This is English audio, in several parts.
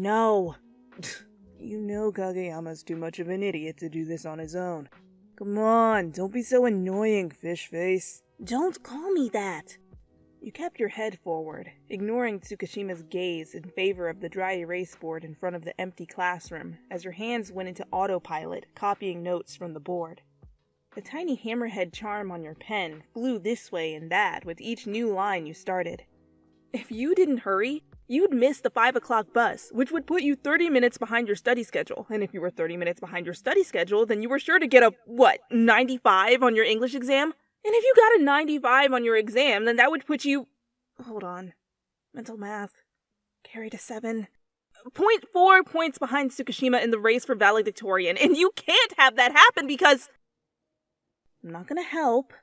No. You know Kageyama's too much of an idiot to do this on his own. Come on, don't be so annoying, fish face. Don't call me that. You kept your head forward, ignoring Tsukishima's gaze in favor of the dry erase board in front of the empty classroom as your hands went into autopilot, copying notes from the board. The tiny hammerhead charm on your pen flew this way and that with each new line you started. If you didn't hurry, you'd miss the 5 o'clock bus, which would put you 30 minutes behind your study schedule. And if you were 30 minutes behind your study schedule, then you were sure to get a, 95 on your English exam? And if you got a 95 on your exam, then that would put you... Hold on. Mental math. Carry to 7. 0.4 points behind Tsukishima in the race for valedictorian. And you can't have that happen because... I'm not gonna help,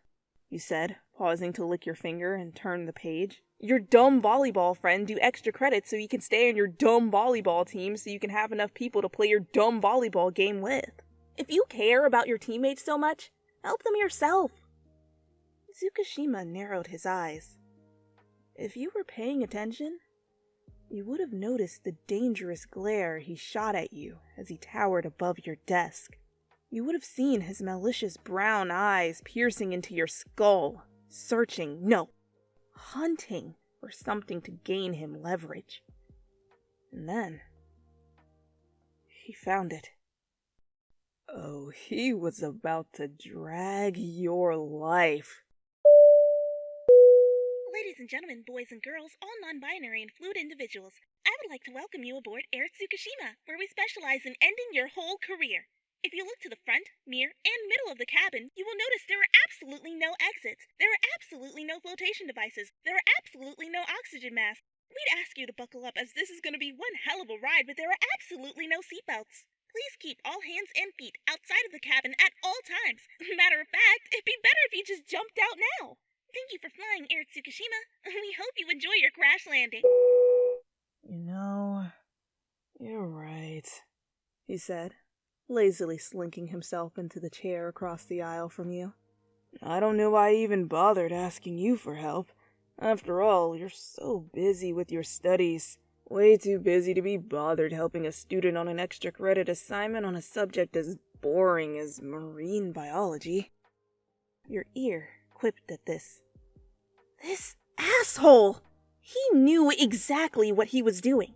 you said, pausing to lick your finger and turn the page. Your dumb volleyball friend do extra credit so you can stay on your dumb volleyball team so you can have enough people to play your dumb volleyball game with. If you care about your teammates so much, help them yourself. Tsukishima narrowed his eyes. If you were paying attention, you would have noticed the dangerous glare he shot at you as he towered above your desk. You would have seen his malicious brown eyes piercing into your skull, searching, no, hunting for something to gain him leverage. And then, he found it. Oh, he was about to drag your life. Ladies and gentlemen, boys and girls, all non-binary and fluid individuals, I would like to welcome you aboard Air Tsukishima, where we specialize in ending your whole career. If you look to the front, near, and middle of the cabin, you will notice there are absolutely no exits. There are absolutely no flotation devices. There are absolutely no oxygen masks. We'd ask you to buckle up as this is going to be one hell of a ride, but there are absolutely no seatbelts. Please keep all hands and feet outside of the cabin at all times. Matter of fact, it'd be better if you just jumped out now. Thank you for flying, Air Tsukishima. We hope you enjoy your crash landing. You know, you're right, he said, lazily slinking himself into the chair across the aisle from you. I don't know why I even bothered asking you for help. After all, you're so busy with your studies. Way too busy to be bothered helping a student on an extra credit assignment on a subject as boring as marine biology. Your ear quipped at this. This asshole! He knew exactly what he was doing.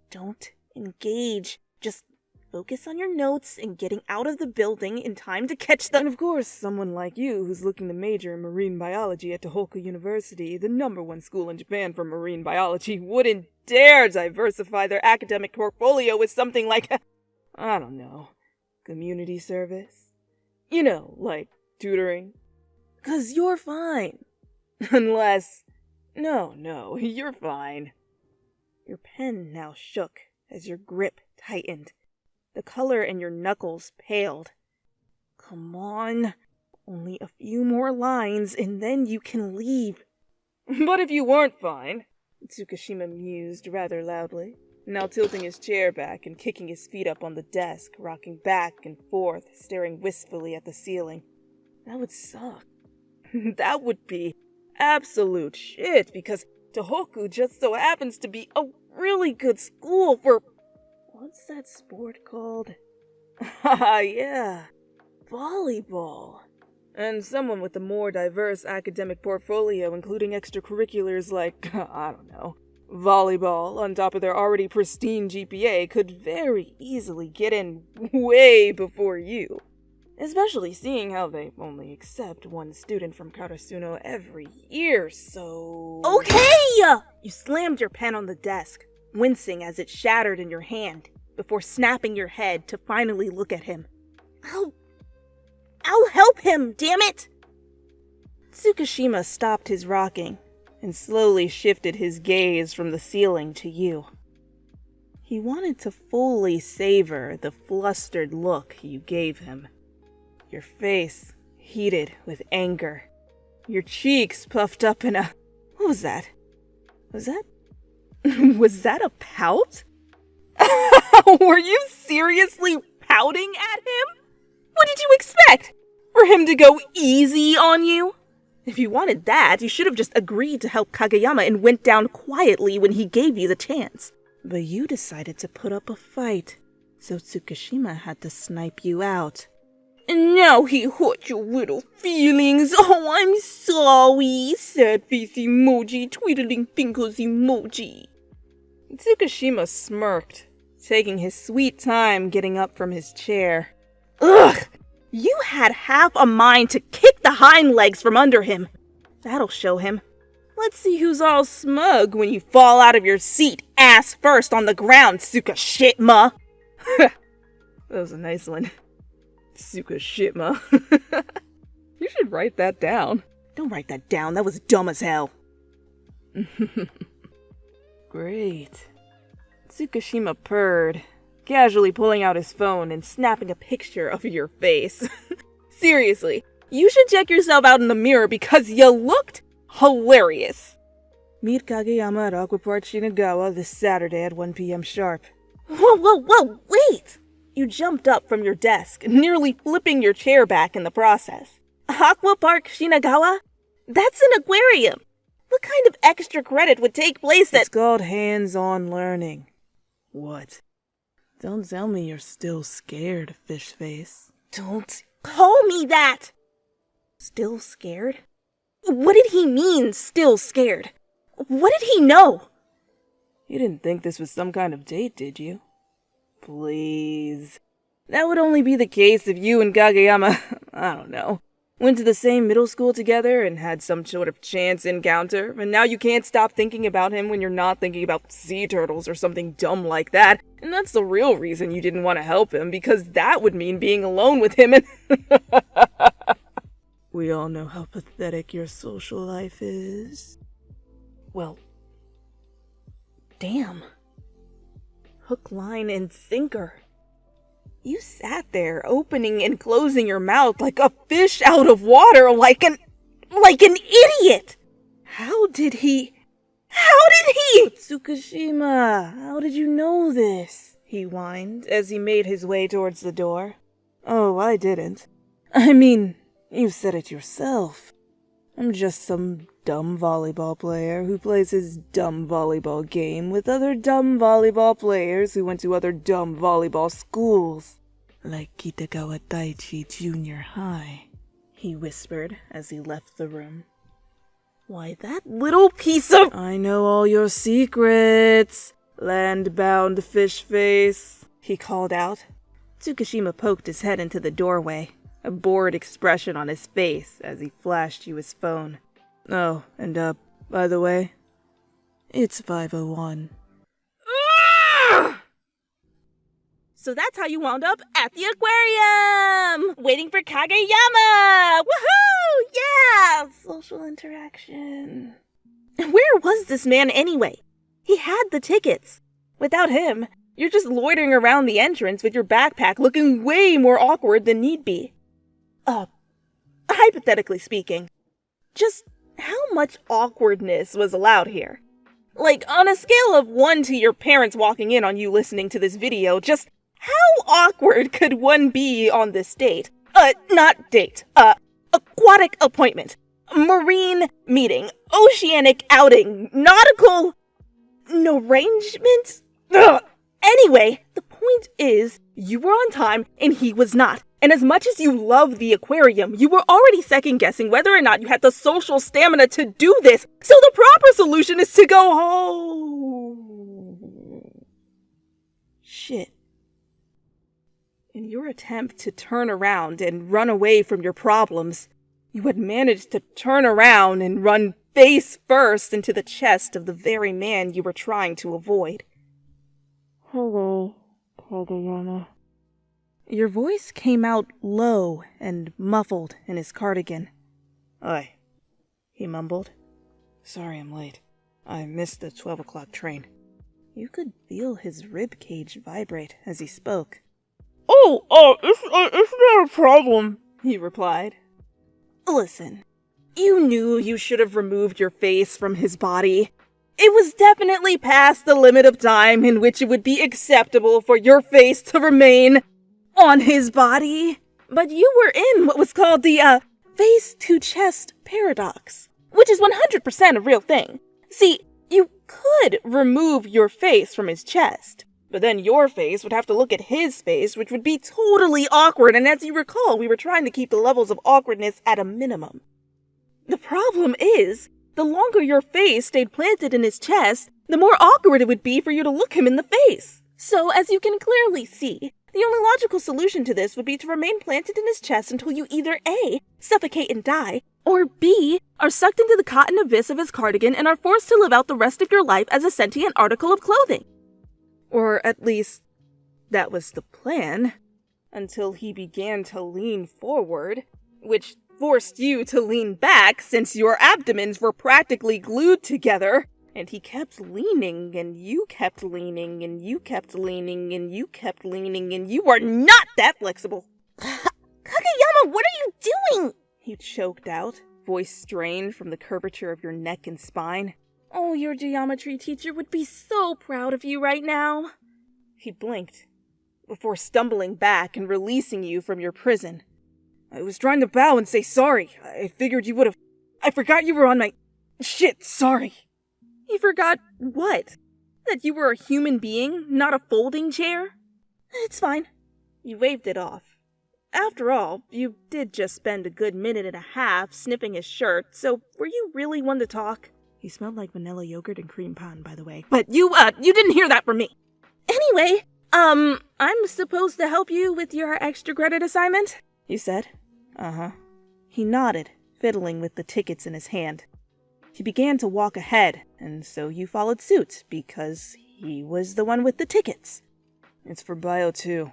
Don't engage. Just focus on your notes and getting out of the building in time to catch the— And of course, someone like you who's looking to major in marine biology at Tohoku University, the #1 school in Japan for marine biology, wouldn't dare diversify their academic portfolio with something like, I don't know, community service? You know, like tutoring. 'Cause you're fine. Unless... No, you're fine. Your pen now shook as your grip tightened. The color in your knuckles paled. Come on, only a few more lines and then you can leave. But if you weren't fine, Tsukishima mused rather loudly, now tilting his chair back and kicking his feet up on the desk, rocking back and forth, staring wistfully at the ceiling. That would suck. That would be absolute shit, because Tohoku just so happens to be a really good school for... What's that sport called? Yeah, volleyball. And someone with a more diverse academic portfolio, including extracurriculars like, I don't know, volleyball, on top of their already pristine GPA, could very easily get in way before you. Especially seeing how they only accept one student from Karasuno every year, so... Okay! You slammed your pen on the desk, wincing as it shattered in your hand, before snapping your head to finally look at him. I'll help him, damn it! Tsukishima stopped his rocking and slowly shifted his gaze from the ceiling to you. He wanted to fully savor the flustered look you gave him. Your face heated with anger. Your cheeks puffed up in a... What was that? Was that a pout? Were you seriously pouting at him? What did you expect? For him to go easy on you? If you wanted that, you should have just agreed to help Kageyama and went down quietly when he gave you the chance. But you decided to put up a fight, so Tsukishima had to snipe you out. And now he hurt your little feelings. Oh, I'm sorry. Sad face emoji, twiddling fingers emoji. Tsukishima smirked, taking his sweet time getting up from his chair. Ugh! You had half a mind to kick the hind legs from under him. That'll show him. Let's see who's all smug when you fall out of your seat, ass first on the ground, Tsukishima. That was a nice one. Tsukishima. You should write that down. Don't write that down, that was dumb as hell. Great. Tsukishima purred, casually pulling out his phone and snapping a picture of your face. Seriously, you should check yourself out in the mirror because you looked hilarious. Meet Kageyama at Aquaport Shinagawa this Saturday at 1 p.m. sharp. Whoa, wait! You jumped up from your desk, nearly flipping your chair back in the process. Aqua Park Shinagawa? That's an aquarium! What kind of extra credit would take place at— It's called hands-on learning. What? Don't tell me you're still scared, fish face. Don't call me that! Still scared? What did he mean, still scared? What did he know? You didn't think this was some kind of date, did you? Please. That would only be the case if you and Kageyama, I don't know, went to the same middle school together and had some sort of chance encounter, and now you can't stop thinking about him when you're not thinking about sea turtles or something dumb like that, and that's the real reason you didn't want to help him, because that would mean being alone with him and— We all know how pathetic your social life is. Well, damn. Hook, line, and sinker. You sat there, opening and closing your mouth like a fish out of water, like an idiot! How did he? Tsukishima, how did you know this? He whined as he made his way towards the door. Oh, I didn't. I mean, you said it yourself. I'm just some dumb volleyball player who plays his dumb volleyball game with other dumb volleyball players who went to other dumb volleyball schools. Like Kitagawa Daiichi Junior High, he whispered as he left the room. Why, that little piece of— I know all your secrets, land-bound fish face, he called out. Tsukishima poked his head into the doorway, a bored expression on his face as he flashed you his phone. Oh, and by the way, it's 5:01. So that's how you wound up at the aquarium! Waiting for Kageyama! Woohoo! Yeah! Social interaction. Where was this man anyway? He had the tickets. Without him, you're just loitering around the entrance with your backpack looking way more awkward than need be. Hypothetically speaking, just how much awkwardness was allowed here? Like, on a scale of 1 to your parents walking in on you listening to this video, just how awkward could one be on this date? Not date. Aquatic appointment. Marine meeting. Oceanic outing. Nautical arrangement? Ugh. Anyway, the point is, you were on time and he was not. And as much as you love the aquarium, you were already second-guessing whether or not you had the social stamina to do this. So the proper solution is to go home. Shit. In your attempt to turn around and run away from your problems, you had managed to turn around and run face first into the chest of the very man you were trying to avoid. Hello, Kageyama. Your voice came out low and muffled in his cardigan. Oi, he mumbled. Sorry I'm late. I missed the 12 o'clock train. You could feel his ribcage vibrate as he spoke. It's not a problem, he replied. Listen, you knew you should have removed your face from his body. It was definitely past the limit of time in which it would be acceptable for your face to remain on his body. But you were in what was called the, face-to-chest paradox, which is 100% a real thing. See, You could remove your face from his chest, but then your face would have to look at his face, which would be totally awkward, and as you recall, we were trying to keep the levels of awkwardness at a minimum. The problem is, the longer your face stayed planted in his chest, the more awkward it would be for you to look him in the face. So, as you can clearly see, the only logical solution to this would be to remain planted in his chest until you either A, suffocate and die, or B, are sucked into the cotton abyss of his cardigan and are forced to live out the rest of your life as a sentient article of clothing. Or at least, that was the plan, until he began to lean forward, which forced you to lean back since your abdomens were practically glued together, and he kept leaning, and you kept leaning, and you kept leaning, and you kept leaning, and you are not that flexible. Kageyama, what are you doing? You choked out, voice strained from the curvature of your neck and spine. Oh, your geometry teacher would be so proud of you right now. He blinked, before stumbling back and releasing you from your prison. I was trying to bow and say sorry. I figured you would have... I forgot you were on my... Shit, sorry. You forgot what? That you were a human being, not a folding chair? It's fine. You waved it off. After all, you did just spend a good minute and a half snipping his shirt, so were you really one to talk? He smelled like vanilla yogurt and cream pie, by the way. But you didn't hear that from me. Anyway, I'm supposed to help you with your extra credit assignment? You said. Uh-huh. He nodded, fiddling with the tickets in his hand. He began to walk ahead, and so you followed suit, because he was the one with the tickets. It's for Bio 2.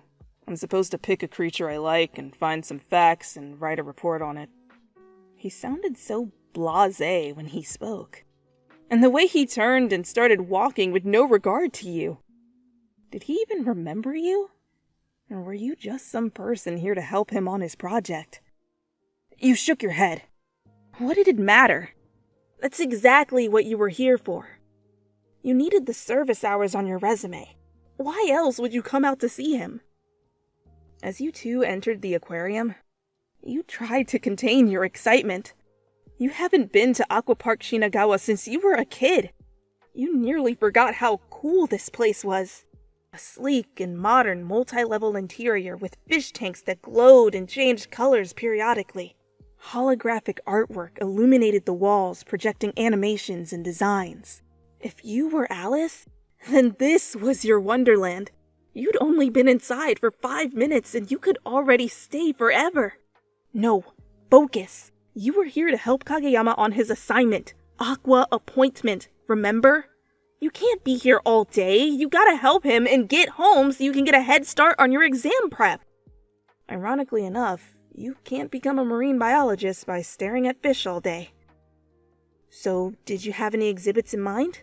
I'm supposed to pick a creature I like and find some facts and write a report on it. He sounded so blasé when he spoke. And the way he turned and started walking with no regard to you. Did he even remember you? Or were you just some person here to help him on his project? You shook your head. What did it matter? That's exactly what you were here for. You needed the service hours on your resume. Why else would you come out to see him? As you two entered the aquarium, you tried to contain your excitement. You haven't been to Aqua Park Shinagawa since you were a kid. You nearly forgot how cool this place was. A sleek and modern multi-level interior with fish tanks that glowed and changed colors periodically. Holographic artwork illuminated the walls, projecting animations and designs. If you were Alice, then this was your wonderland. You'd only been inside for 5 minutes and you could already stay forever. No, focus. You were here to help Kageyama on his assignment, Aqua Appointment, remember? You can't be here all day. You gotta help him and get home so you can get a head start on your exam prep. Ironically enough, you can't become a marine biologist by staring at fish all day. So, did you have any exhibits in mind?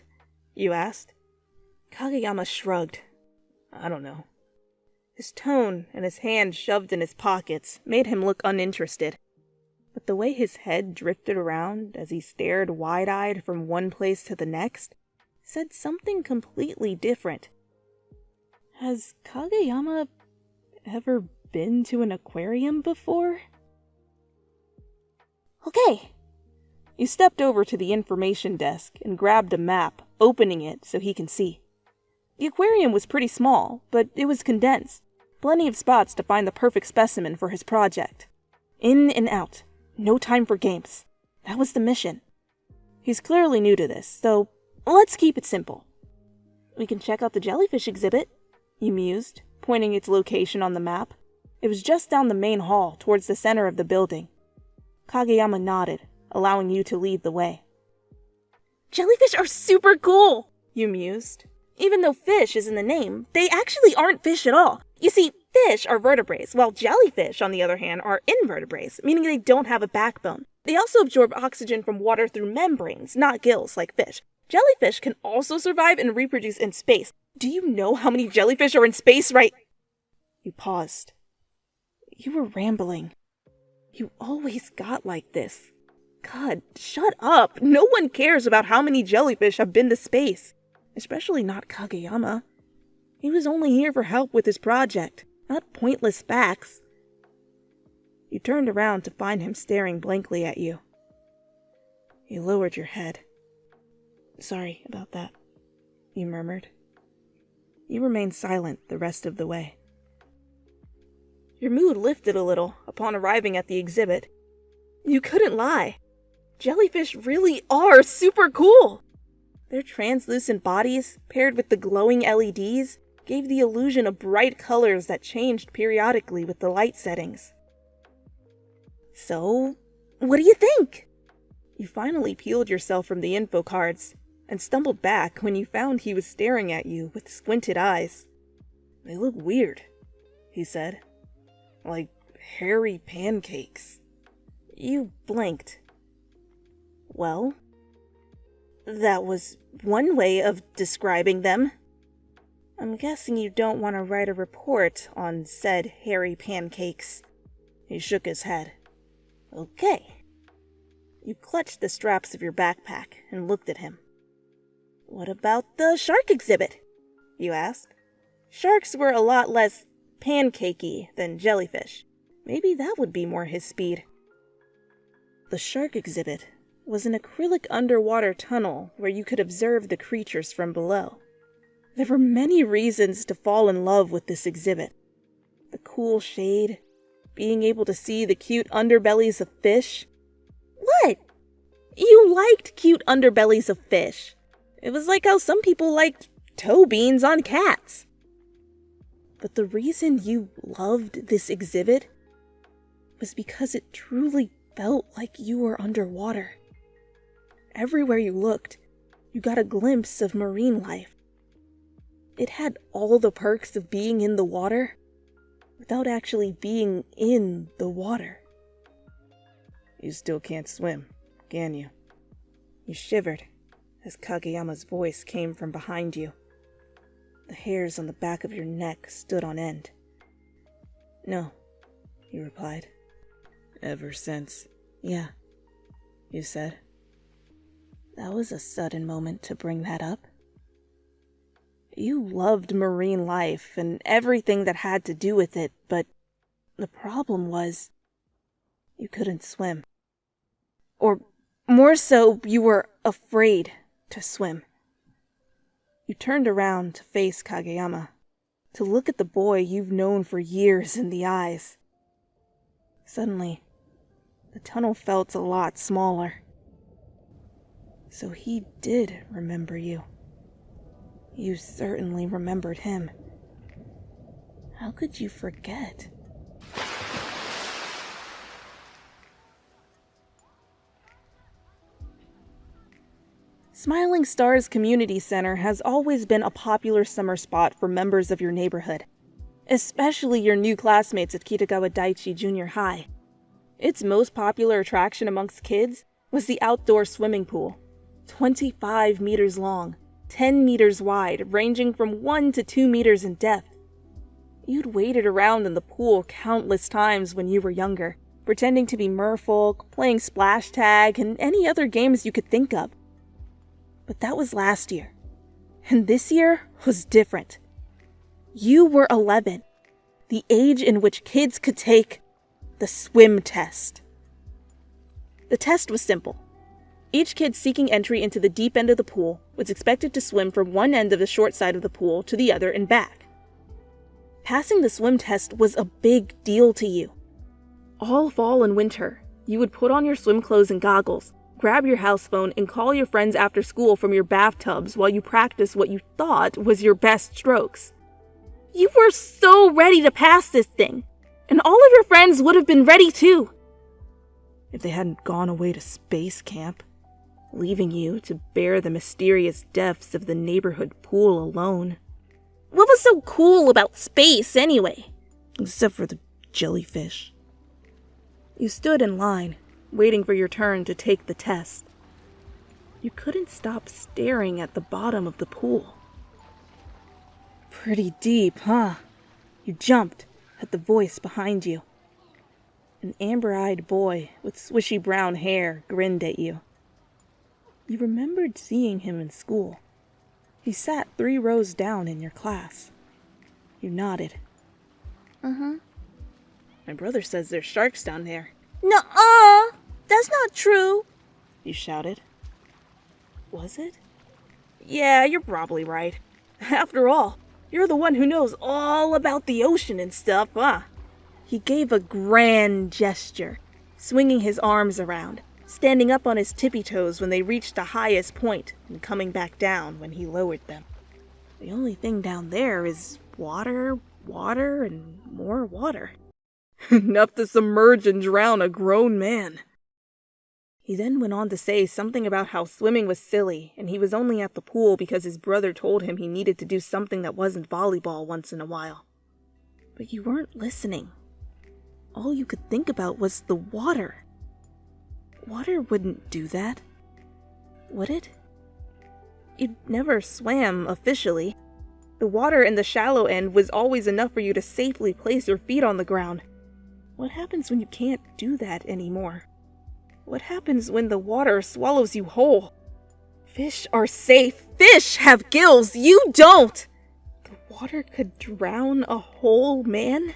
You asked. Kageyama shrugged. I don't know. His tone and his hands shoved in his pockets made him look uninterested. But the way his head drifted around as he stared wide-eyed from one place to the next said something completely different. Has Kageyama ever been to an aquarium before? Okay. You stepped over to the information desk and grabbed a map, opening it so he can see. The aquarium was pretty small, but it was condensed. Plenty of spots to find the perfect specimen for his project. In and out. No time for games. That was the mission. He's clearly new to this, so let's keep it simple. We can check out the Jellyfish Exhibit, he mused, pointing its location on the map. It was just down the main hall, towards the center of the building. Kageyama nodded, allowing you to lead the way. Jellyfish are super cool, you mused. Even though fish is in the name, they actually aren't fish at all. You see, fish are vertebrates, while jellyfish, on the other hand, are invertebrates, meaning they don't have a backbone. They also absorb oxygen from water through membranes, not gills like fish. Jellyfish can also survive and reproduce in space. Do you know how many jellyfish are in space right... You paused. You were rambling. You always got like this. God, shut up. No one cares about how many jellyfish have been to space. Especially not Kageyama. He was only here for help with his project, not pointless facts. You turned around to find him staring blankly at you. You lowered your head. Sorry about that, you murmured. You remained silent the rest of the way. Your mood lifted a little upon arriving at the exhibit. You couldn't lie. Jellyfish really are super cool. Their translucent bodies, paired with the glowing LEDs, gave the illusion of bright colors that changed periodically with the light settings. So, what do you think? You finally peeled yourself from the info cards and stumbled back when you found he was staring at you with squinted eyes. They look weird, he said. Like hairy pancakes. You blinked. Well, that was one way of describing them. I'm guessing you don't want to write a report on said hairy pancakes. He shook his head. Okay. You clutched the straps of your backpack and looked at him. What about the shark exhibit? You asked. Sharks were a lot less pancakey than jellyfish. Maybe that would be more his speed. The shark exhibit was an acrylic underwater tunnel where you could observe the creatures from below. There were many reasons to fall in love with this exhibit. The cool shade, being able to see the cute underbellies of fish. What? You liked cute underbellies of fish. It was like how some people liked toe beans on cats. But the reason you loved this exhibit was because it truly felt like you were underwater. Everywhere you looked, you got a glimpse of marine life. It had all the perks of being in the water without actually being in the water. You still can't swim, can you? You shivered as Kageyama's voice came from behind you. The hairs on the back of your neck stood on end. No, you replied. Ever since. Yeah, you said. That was a sudden moment to bring that up. You loved marine life and everything that had to do with it, but the problem was you couldn't swim. Or more so, you were afraid to swim. You turned around to face Kageyama, to look at the boy you've known for years in the eyes. Suddenly, the tunnel felt a lot smaller. So he did remember you. You certainly remembered him. How could you forget? Smiling Stars Community Center has always been a popular summer spot for members of your neighborhood, especially your new classmates at Kitagawa Daiichi Junior High. Its most popular attraction amongst kids was the outdoor swimming pool, 25 meters long, 10 meters wide, ranging from 1 to 2 meters in depth. You'd waded around in the pool countless times when you were younger, pretending to be merfolk, playing splash tag, and any other games you could think of. But that was last year, and this year was different. You were 11, the age in which kids could take the swim test. The test was simple. Each kid seeking entry into the deep end of the pool was expected to swim from one end of the short side of the pool to the other and back. Passing the swim test was a big deal to you. All fall and winter, you would put on your swim clothes and goggles, grab your house phone, and call your friends after school from your bathtubs while you practiced what you thought was your best strokes. You were so ready to pass this thing, and all of your friends would have been ready too. If they hadn't gone away to space camp, leaving you to bear the mysterious depths of the neighborhood pool alone. What was so cool about space, anyway? Except for the jellyfish. You stood in line, waiting for your turn to take the test. You couldn't stop staring at the bottom of the pool. Pretty deep, huh? You jumped at the voice behind you. An amber-eyed boy with swishy brown hair grinned at you. You remembered seeing him in school. He sat 3 rows down in your class. You nodded. Uh-huh. My brother says there's sharks down there. Nuh-uh! That's not true! You shouted. Was it? Yeah, you're probably right. After all, you're the one who knows all about the ocean and stuff, huh? He gave a grand gesture, swinging his arms around, standing up on his tippy toes when they reached the highest point and coming back down when he lowered them. The only thing down there is water, water, and more water. Enough to submerge and drown a grown man. He then went on to say something about how swimming was silly and he was only at the pool because his brother told him he needed to do something that wasn't volleyball once in a while. But you weren't listening. All you could think about was the water. Water wouldn't do that, would it? You never swam officially. The water in the shallow end was always enough for you to safely place your feet on the ground. What happens when you can't do that anymore? What happens when the water swallows you whole? Fish are safe. Fish have gills. You don't! The water could drown a whole man?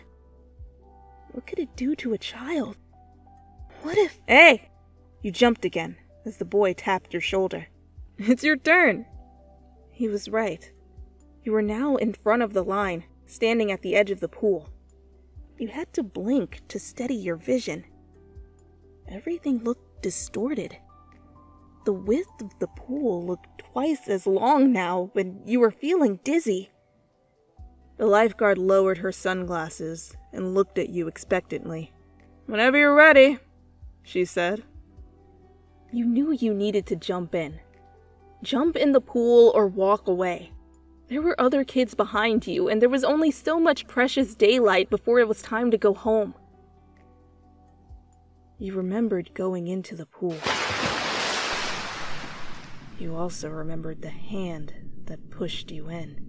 What could it do to a child? What if... Hey! You jumped again, as the boy tapped your shoulder. It's your turn. He was right. You were now in front of the line, standing at the edge of the pool. You had to blink to steady your vision. Everything looked distorted. The width of the pool looked twice as long now, and you were feeling dizzy. The lifeguard lowered her sunglasses and looked at you expectantly. Whenever you're ready, she said. You knew you needed to jump in. Jump in the pool or walk away. There were other kids behind you, and there was only so much precious daylight before it was time to go home. You remembered going into the pool. You also remembered the hand that pushed you in.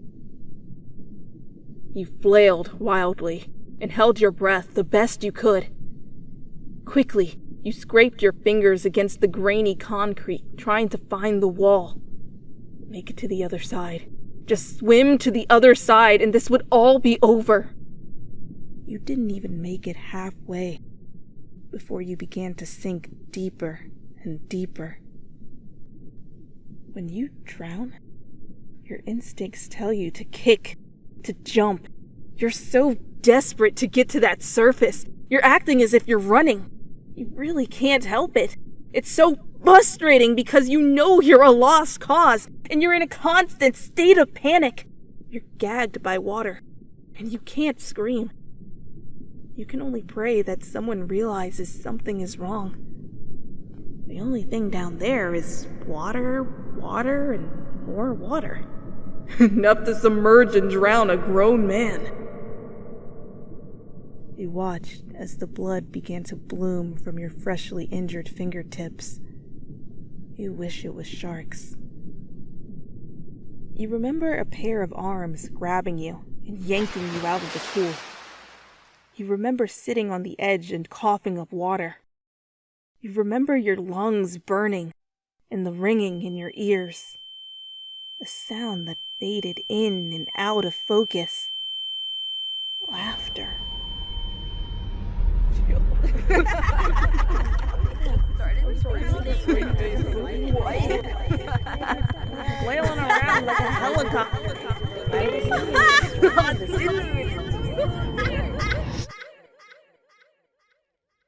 You flailed wildly and held your breath the best you could. Quickly, you scraped your fingers against the grainy concrete, trying to find the wall. Make it to the other side. Just swim to the other side, and this would all be over. You didn't even make it halfway before you began to sink deeper and deeper. When you drown, your instincts tell you to kick, to jump. You're so desperate to get to that surface. You're acting as if you're running. You really can't help it. It's so frustrating because you know you're a lost cause, and you're in a constant state of panic. You're gagged by water, and you can't scream. You can only pray that someone realizes something is wrong. The only thing down there is water, water, and more water. Enough to submerge and drown a grown man. You watched as the blood began to bloom from your freshly injured fingertips. You wish it was sharks. You remember a pair of arms grabbing you and yanking you out of the pool. You remember sitting on the edge and coughing up water. You remember your lungs burning and the ringing in your ears. A sound that faded in and out of focus. Laughter. Flailing around like a helicopter.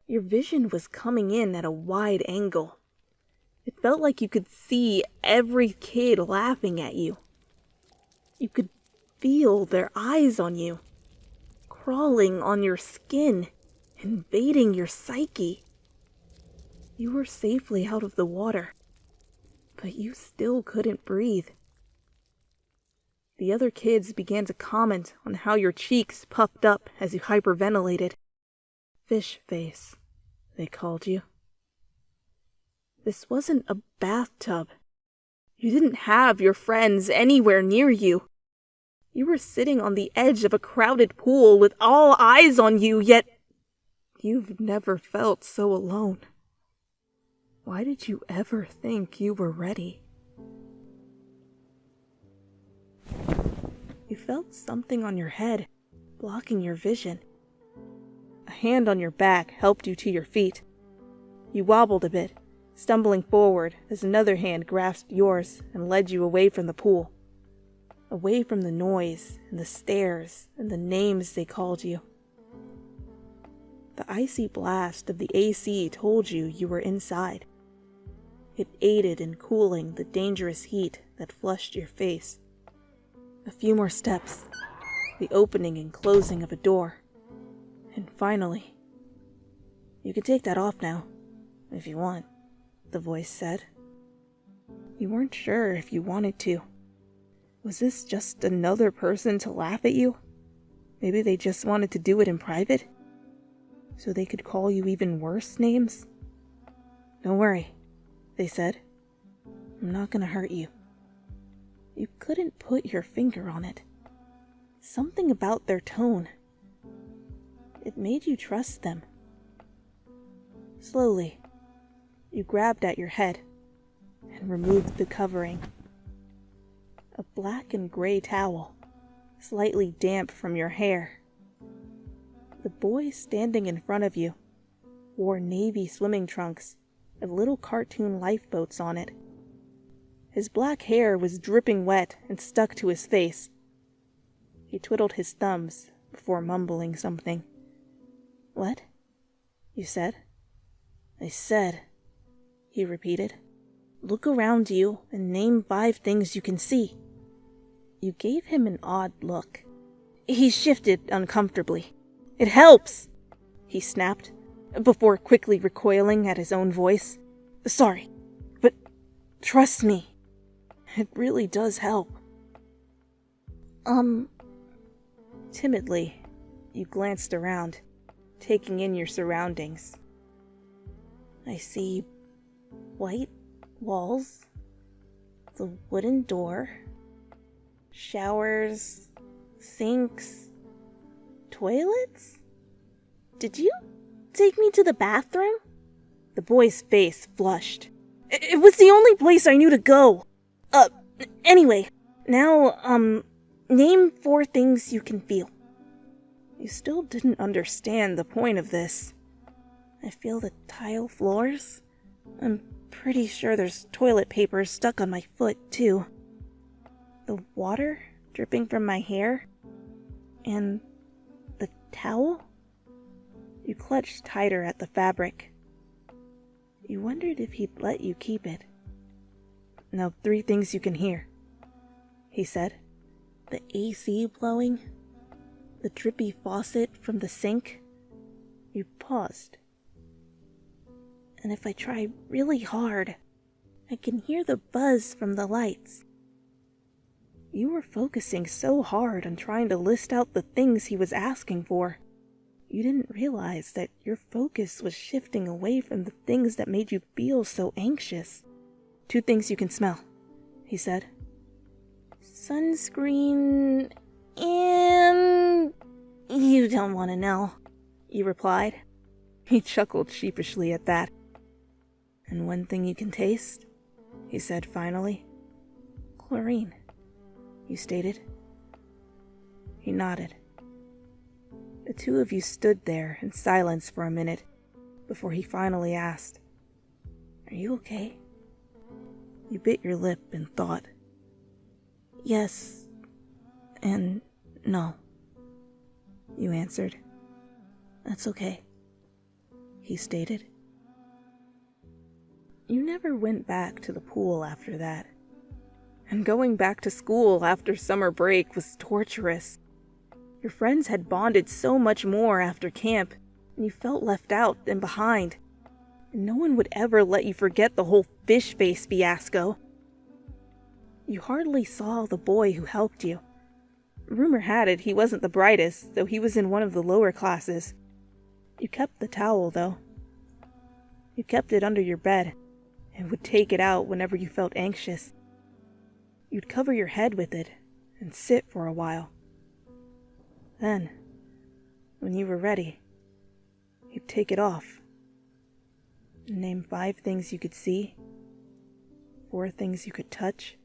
Your vision was coming in at a wide angle. It felt like you could see every kid laughing at you. You could feel their eyes on you, crawling on your skin, invading your psyche. You were safely out of the water, but you still couldn't breathe. The other kids began to comment on how your cheeks puffed up as you hyperventilated. Fish face, they called you. This wasn't a bathtub. You didn't have your friends anywhere near you. You were sitting on the edge of a crowded pool with all eyes on you, yet you've never felt so alone. Why did you ever think you were ready? You felt something on your head, blocking your vision. A hand on your back helped you to your feet. You wobbled a bit, stumbling forward as another hand grasped yours and led you away from the pool. Away from the noise and the stares and the names they called you. The icy blast of the AC told you were inside. It aided in cooling the dangerous heat that flushed your face. A few more steps, the opening and closing of a door, and finally, "You can take that off now, if you want," the voice said. You weren't sure if you wanted to. Was this just another person to laugh at you? Maybe they just wanted to do it in private, so they could call you even worse names? "Don't worry," they said. "I'm not gonna hurt you." You couldn't put your finger on it. Something about their tone. It made you trust them. Slowly, you grabbed at your head and removed the covering. A black and gray towel, slightly damp from your hair. The boy standing in front of you wore navy swimming trunks with little cartoon lifeboats on it. His black hair was dripping wet and stuck to his face. He twiddled his thumbs before mumbling something. "What?" you said. "I said," he repeated, "look around you and name 5 things you can see." You gave him an odd look. He shifted uncomfortably. "It helps," he snapped, before quickly recoiling at his own voice. "Sorry, but trust me. It really does help." Timidly, you glanced around, taking in your surroundings. "I see white walls, the wooden door, showers, sinks, toilets? Did you take me to the bathroom?" The boy's face flushed. It was the only place I knew to go. Anyway, now, name 4 things you can feel." You still didn't understand the point of this. "I feel the tile floors. I'm pretty sure there's toilet paper stuck on my foot, too. The water dripping from my hair. And the towel?" You clutched tighter at the fabric. You wondered if he'd let you keep it. "Now 3 things you can hear," he said. "The AC blowing, the drippy faucet from the sink." You paused. "And if I try really hard, I can hear the buzz from the lights." You were focusing so hard on trying to list out the things he was asking for. You didn't realize that your focus was shifting away from the things that made you feel so anxious. 2 things you can smell," he said. "Sunscreen and... you don't want to know," you replied. He chuckled sheepishly at that. "And 1 thing you can taste," he said finally. "Chlorine," you stated. He nodded. The 2 of you stood there in silence for a minute before he finally asked, "Are you okay?" You bit your lip and thought. "Yes and no," you answered. "That's okay," he stated. You never went back to the pool after that. And going back to school after summer break was torturous. Your friends had bonded so much more after camp, and you felt left out and behind. And no one would ever let you forget the whole fish face fiasco. You hardly saw the boy who helped you. Rumor had it he wasn't the brightest, though he was in one of the lower classes. You kept the towel, though. You kept it under your bed, and would take it out whenever you felt anxious. You'd cover your head with it, and sit for a while. Then, when you were ready, you'd take it off. Name 5 things you could see, 4 things you could touch,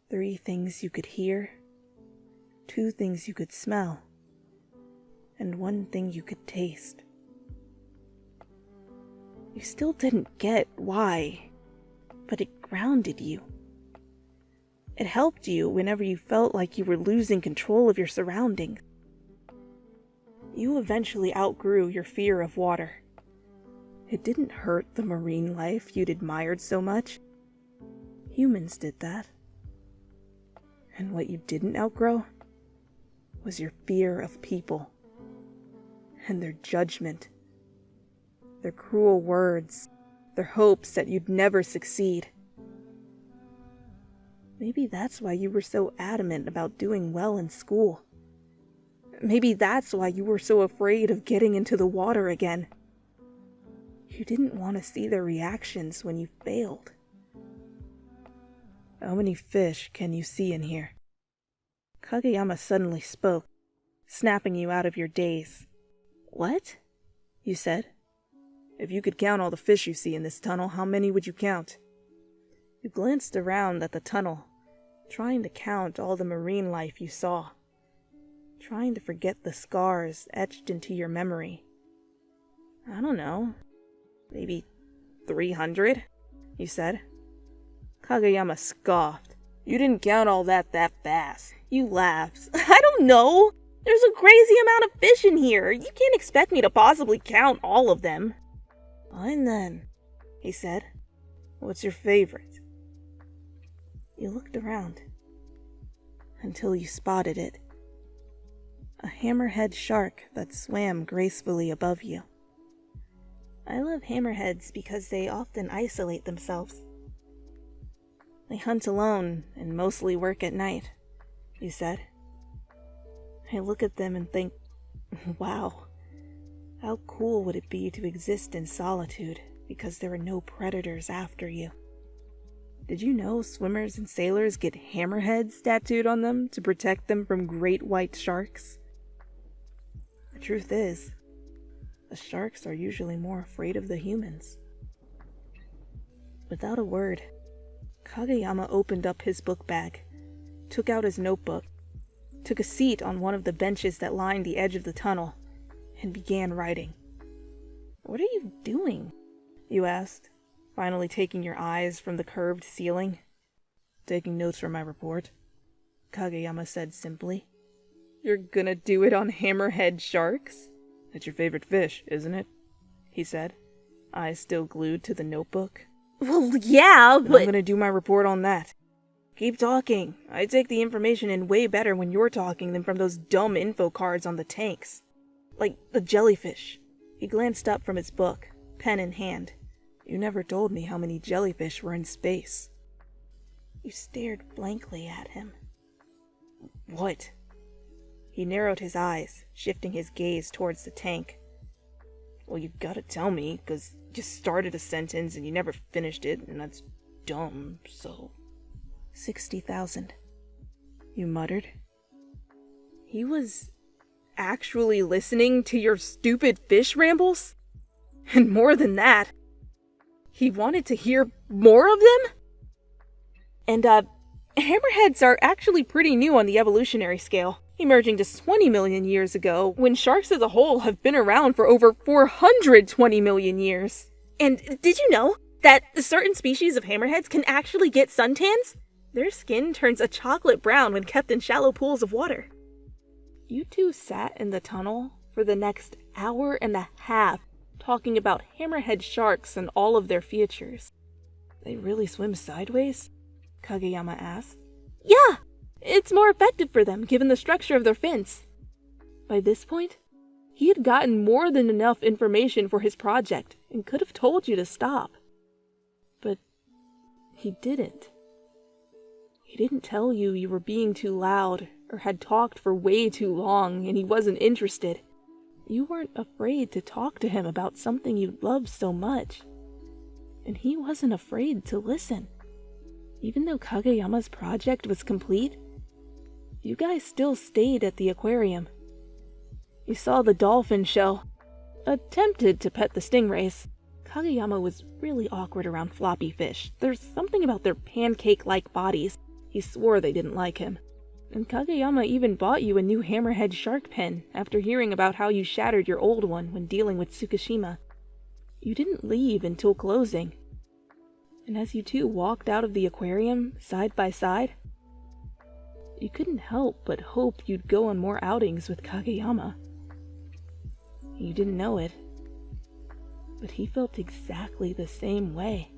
3 things you could hear, 2 things you could smell, and 1 thing you could taste. You You still didn't get why, but it grounded you. It helped you whenever you felt like you were losing control of your surroundings. You eventually outgrew your fear of water. It didn't hurt the marine life you'd admired so much. Humans did that. And what you didn't outgrow was your fear of people and their judgment, their cruel words, their hopes that you'd never succeed. Maybe that's why you were so adamant about doing well in school. Maybe that's why you were so afraid of getting into the water again. You didn't want to see their reactions when you failed. How many fish can you see in here? Kageyama suddenly spoke, snapping you out of your daze. What? You said. If you could count all the fish you see in this tunnel, how many would you count? You glanced around at the tunnel, trying to count all the marine life you saw, trying to forget the scars etched into your memory. I don't know, maybe 300, you said. Kageyama scoffed. You didn't count all that fast. You laughed. I don't know. There's a crazy amount of fish in here. You can't expect me to possibly count all of them. Fine then, he said. What's your favorite? You looked around until you spotted it. A hammerhead shark that swam gracefully above you. I love hammerheads because they often isolate themselves. They hunt alone and mostly work at night, you said. I look at them and think, wow, how cool would it be to exist in solitude because there are no predators after you? Did you know swimmers and sailors get hammerheads tattooed on them to protect them from great white sharks? The truth is, the sharks are usually more afraid of the humans. Without a word, Kageyama opened up his book bag, took out his notebook, took a seat on one of the benches that lined the edge of the tunnel, and began writing. What are you doing? You asked, finally taking your eyes from the curved ceiling. Taking notes for my report, Kageyama said simply. You're gonna do it on hammerhead sharks? It's your favorite fish, isn't it? He said, eyes still glued to the notebook. Well, yeah, but I'm gonna do my report on that. Keep talking. I take the information in way better when you're talking than from those dumb info cards on the tanks. Like the jellyfish. He glanced up from his book, pen in hand. You never told me how many jellyfish were in space. You stared blankly at him. What? He narrowed his eyes, shifting his gaze towards the tank. Well, you gotta tell me, 'cause you just started a sentence and you never finished it, and that's dumb, so... 60,000. You muttered. He was actually listening to your stupid fish rambles? And more than that, he wanted to hear more of them? And, hammerheads are actually pretty new on the evolutionary scale, emerging just 20 million years ago, when sharks as a whole have been around for over 420 million years. And did you know that certain species of hammerheads can actually get suntans? Their skin turns a chocolate brown when kept in shallow pools of water. You two sat in the tunnel for the next hour and a half, talking about hammerhead sharks and all of their features. They really swim sideways? Kageyama asked. Yeah! It's more effective for them, given the structure of their fins. By this point, he had gotten more than enough information for his project, and could have told you to stop. But he didn't. He didn't tell you you were being too loud, or had talked for way too long, and he wasn't interested. You weren't afraid to talk to him about something you loved so much. And he wasn't afraid to listen. Even though Kageyama's project was complete, you guys still stayed at the aquarium. You saw the dolphin show, attempted to pet the stingrays. Kageyama was really awkward around floppy fish. There's something about their pancake-like bodies. He swore they didn't like him. And Kageyama even bought you a new hammerhead shark pen after hearing about how you shattered your old one when dealing with Tsukushima. You didn't leave until closing. And as you two walked out of the aquarium, side by side, you couldn't help but hope you'd go on more outings with Kageyama. You didn't know it, but he felt exactly the same way.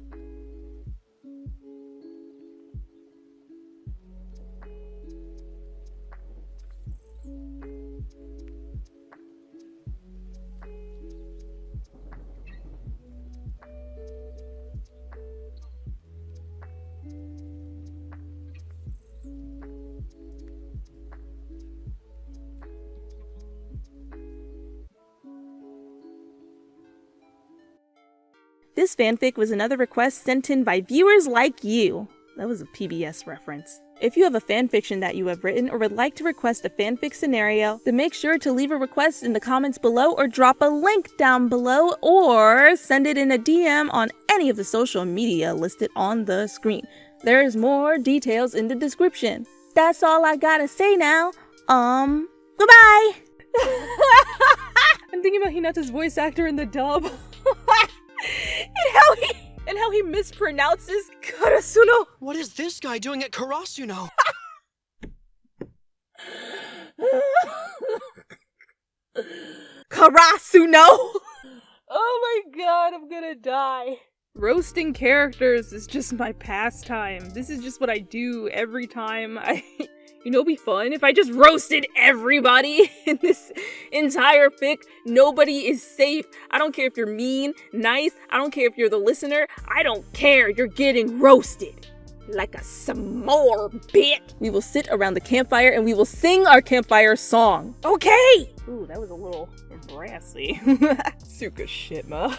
This fanfic was another request sent in by viewers like you. That was a PBS reference. If you have a fanfiction that you have written or would like to request a fanfic scenario, then make sure to leave a request in the comments below or drop a link down below or send it in a DM on any of the social media listed on the screen. There's more details in the description. That's all I gotta say now. Goodbye! I'm thinking about Hinata's voice actor in the dub. And how he mispronounces Karasuno. What is this guy doing at Karasuno? Karasuno! Oh my god, I'm gonna die. Roasting characters is just my pastime. This is just what I do every time You know, it'd be fun if I just roasted everybody in this entire fic. Nobody is safe. I don't care if you're mean, nice. I don't care if you're the listener. I don't care. You're getting roasted. Like a s'more, bitch. We will sit around the campfire and we will sing our campfire song. Okay! Ooh, that was a little brassy. Tsukashima.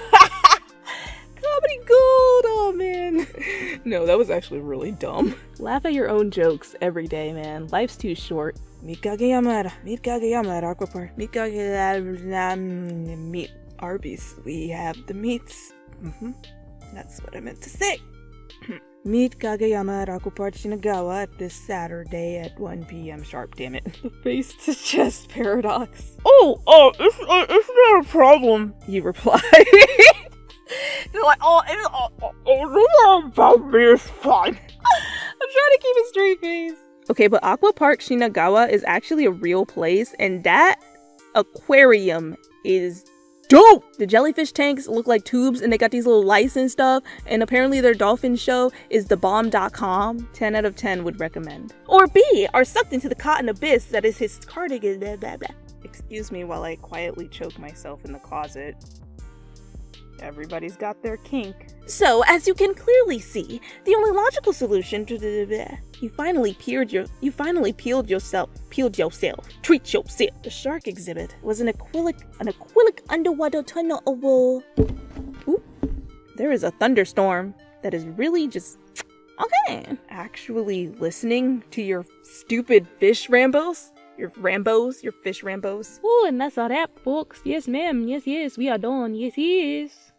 Comedy gold! Oh man. No, that was actually really dumb. Laugh at your own jokes every day, man. Life's too short. Meet Kageyama at Aquapark. Meet Arby's. We have the meats. That's what I meant to say. Meet Kageyama at Aquapark Shinagawa this Saturday at 1 p.m. sharp, damn it. The face to chest paradox. It's not a problem, you reply. They're like, it's fine. I'm trying to keep a straight face. Okay, but Aquapark Shinagawa is actually a real place, and that aquarium is dope! The jellyfish tanks look like tubes, and they got these little lights and stuff, and apparently their dolphin show is thebomb.com. 10 out of 10 would recommend. Or B, are sucked into the cotton abyss that is his cardigan, blah, blah, blah. Excuse me while I quietly choke myself in the closet. Everybody's got their kink. So, as you can clearly see, the only logical solution to you finally peeled yourself. Treat yourself. The shark exhibit was an acrylic underwater tunnel over. Ooh, there is a thunderstorm that is really just okay. Actually listening to your stupid fish rambos. Your fish rambos. Oh, and that's all that, folks. Yes, ma'am. Yes, we are done. Yes.